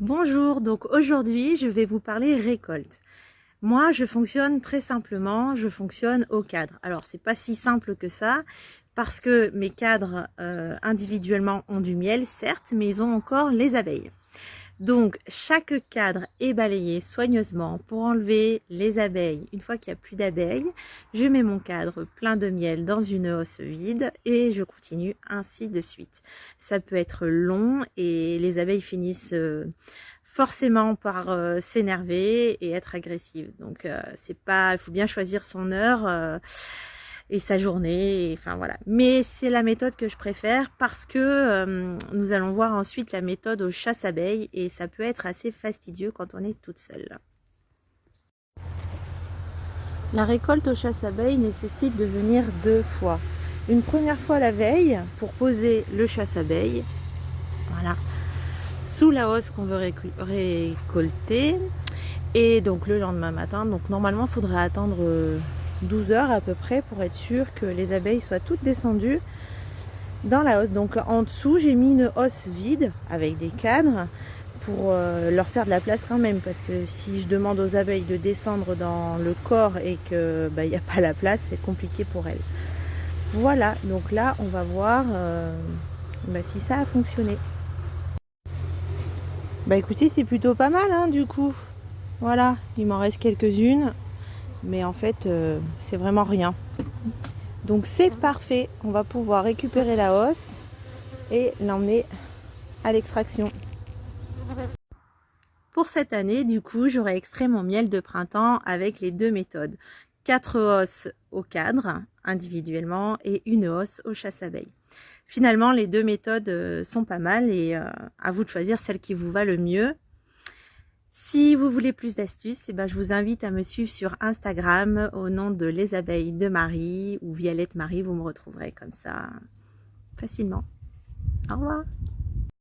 Bonjour, donc aujourd'hui je vais vous parler récolte. Moi je fonctionne très simplement, je fonctionne au cadre. Alors c'est pas si simple que ça parce que mes cadres individuellement ont du miel certes, mais ils ont encore les abeilles. Donc chaque cadre est balayé soigneusement pour enlever les abeilles. Une fois qu'il n'y a plus d'abeilles, je mets mon cadre plein de miel dans une hausse vide et je continue ainsi de suite. Ça peut être long et les abeilles finissent forcément par s'énerver et être agressives. Donc c'est pas, il faut bien choisir son heure. Et sa journée, et, enfin voilà. Mais c'est la méthode que je préfère parce que nous allons voir ensuite la méthode aux chasse-abeilles et ça peut être assez fastidieux quand on est toute seule. La récolte aux chasse-abeilles nécessite de venir 2 fois. Une première fois la veille pour poser le chasse-abeilles, voilà, sous la hausse qu'on veut récolter. Et donc le lendemain matin, donc normalement il faudrait attendre 12 heures à peu près pour être sûr que les abeilles soient toutes descendues dans la hausse. Donc en dessous j'ai mis une hausse vide avec des cadres pour leur faire de la place quand même, parce que si je demande aux abeilles de descendre dans le corps et que il n'y a pas la place, c'est compliqué pour elles. Voilà, donc là on va voir si ça a fonctionné. Écoutez, c'est plutôt pas mal hein, du coup. Voilà, il m'en reste quelques-unes, mais en fait c'est vraiment rien. Donc c'est parfait, on va pouvoir récupérer la hausse et l'emmener à l'extraction. Pour cette année, du coup, j'aurai extrait mon miel de printemps avec les 2 méthodes. 4 hausses au cadre, individuellement, et une hausse au chasse-abeilles. Finalement, les 2 méthodes sont pas mal et à vous de choisir celle qui vous va le mieux. Si vous voulez plus d'astuces, je vous invite à me suivre sur Instagram au nom de Les Abeilles de Marie ou Violette Marie, vous me retrouverez comme ça facilement. Au revoir!